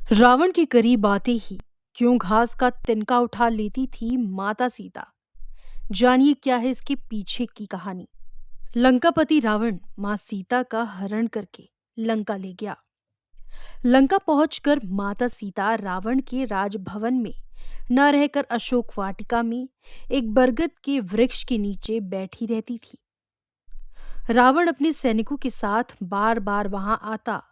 रावण के करीब आते ही क्यों घास का तिनका उठा लेती थी माता सीता। जानिए क्या है इसके पीछे की कहानी। लंकापति रावण मां सीता का हरण करके लंका ले गया। लंका पहुंचकर माता सीता रावण के राजभवन में न रहकर अशोक वाटिका में एक बरगद के वृक्ष के नीचे बैठी रहती थी। रावण अपने सैनिकों के साथ बार बार वहां आता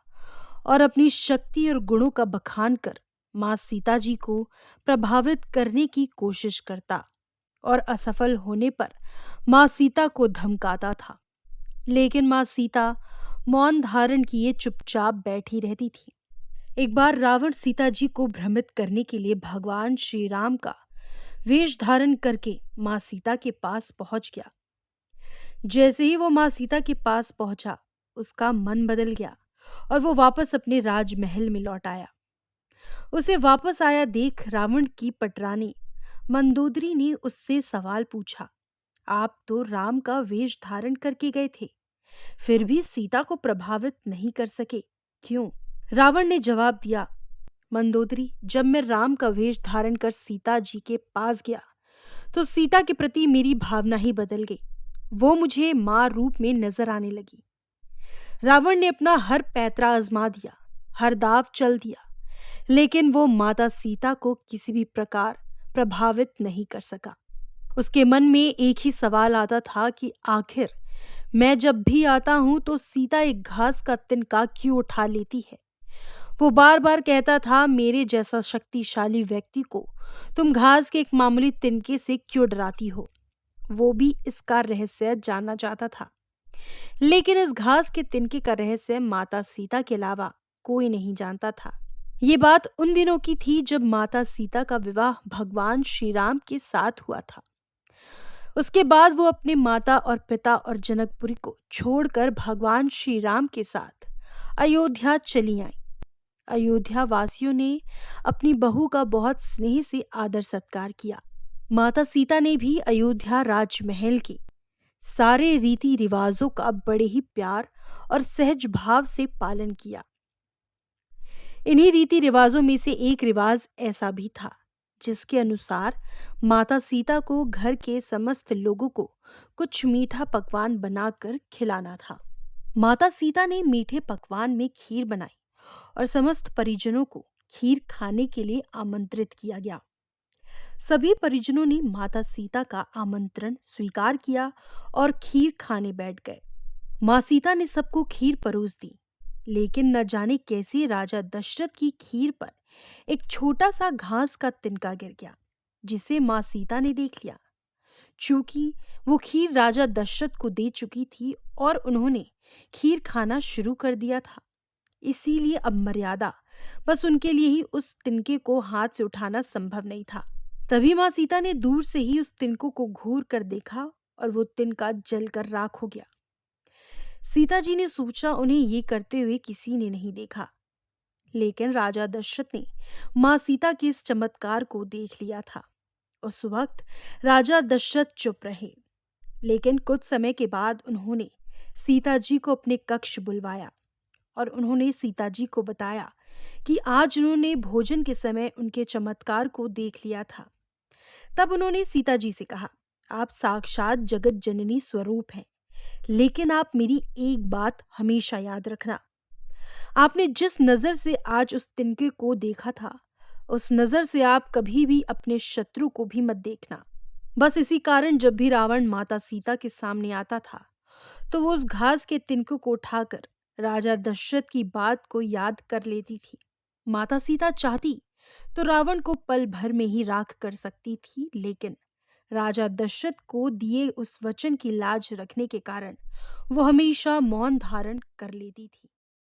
और अपनी शक्ति और गुणों का बखान कर मां सीता जी को प्रभावित करने की कोशिश करता और असफल होने पर मां सीता को धमकाता था। लेकिन मां सीता मौन धारण किए चुपचाप बैठी रहती थी। एक बार रावण सीता जी को भ्रमित करने के लिए भगवान श्री राम का वेश धारण करके मां सीता के पास पहुंच गया। जैसे ही वो मां सीता के पास पहुंचा, उसका मन बदल गया और वो वापस अपने राजमहल में लौट आया। उसे वापस आया देख रावण की पटरानी मंदोदरी ने उससे सवाल पूछा, आप तो राम का वेश धारण करके गए थे, फिर भी सीता को प्रभावित नहीं कर सके, क्यों? रावण ने जवाब दिया, मंदोदरी, जब मैं राम का वेश धारण कर सीता जी के पास गया तो सीता के प्रति मेरी भावना ही बदल गई। वो मुझे मां रूप में नजर आने लगी। रावण ने अपना हर पैतरा आजमा दिया, हर दाव चल दिया, लेकिन वो माता सीता को किसी भी प्रकार प्रभावित नहीं कर सका। उसके मन में एक ही सवाल आता था कि आखिर मैं जब भी आता हूं तो सीता एक घास का तिनका क्यों उठा लेती है। वो बार बार कहता था, मेरे जैसा शक्तिशाली व्यक्ति को तुम घास के एक मामूली तिनके से क्यों डराती हो। वो भी इसका रहस्य जानना चाहता था, लेकिन इस घास के तिनके का रहस्य माता सीता के अलावा कोई नहीं जानता था। ये बात उन दिनों की थी जब माता सीता का विवाह भगवान श्री राम के साथ हुआ था। उसके बाद वो अपने माता और पिता और जनकपुरी को छोड़कर भगवान श्री राम के साथ अयोध्या चली आई। अयोध्या वासियों ने अपनी बहू का बहुत स्नेह से आदर सत्कार किया। माता सीता ने भी अयोध्या राजमहल के सारे रीति रिवाजों का बड़े ही प्यार और सहज भाव से पालन किया। इन्हीं रीति रिवाजों में से एक रिवाज ऐसा भी था जिसके अनुसार माता सीता को घर के समस्त लोगों को कुछ मीठा पकवान बनाकर खिलाना था। माता सीता ने मीठे पकवान में खीर बनाई और समस्त परिजनों को खीर खाने के लिए आमंत्रित किया गया। सभी परिजनों ने माता सीता का आमंत्रण स्वीकार किया और खीर खाने बैठ गए। माँ सीता ने सबको खीर परोस दी, लेकिन न जाने कैसे राजा दशरथ की खीर पर एक छोटा सा घास का तिनका गिर गया, जिसे माँ सीता ने देख लिया। चूंकि वो खीर राजा दशरथ को दे चुकी थी और उन्होंने खीर खाना शुरू कर दिया था, इसीलिए अब मर्यादा बस उनके लिए ही उस तिनके को हाथ से उठाना संभव नहीं था। तभी माँ सीता ने दूर से ही उस तिनको को घूर कर देखा और वो तिनका जलकर राख हो गया। सीता जी ने सोचा उन्हें ये करते हुए किसी ने नहीं देखा, लेकिन राजा दशरथ ने माँ सीता के इस चमत्कार को देख लिया था। उस वक्त राजा दशरथ चुप रहे, लेकिन कुछ समय के बाद उन्होंने सीता जी को अपने कक्ष बुलवाया और उन्होंने सीता जी को बताया कि आज उन्होंने भोजन के समय उनके चमत्कार को देख लिया था। तब उन्होंने सीता जी से कहा, आप साक्षात जगत जननी स्वरूप हैं, लेकिन आप मेरी एक बात हमेशा याद रखना। आपने जिस नजर से आज उस तिनके को देखा था, उस नजर से आप कभी भी अपने शत्रु को भी मत देखना। बस इसी कारण जब भी रावण माता सीता के सामने आता था, तो वो उस घास के तिनके को उठाकर राजा दशरथ की बात को याद कर लेती थी। माता सीता चाहती तो रावण को पल भर में ही राख कर सकती थी, लेकिन राजा दशरथ को दिए उस वचन की लाज रखने के कारण वो हमेशा मौन धारण कर लेती थी।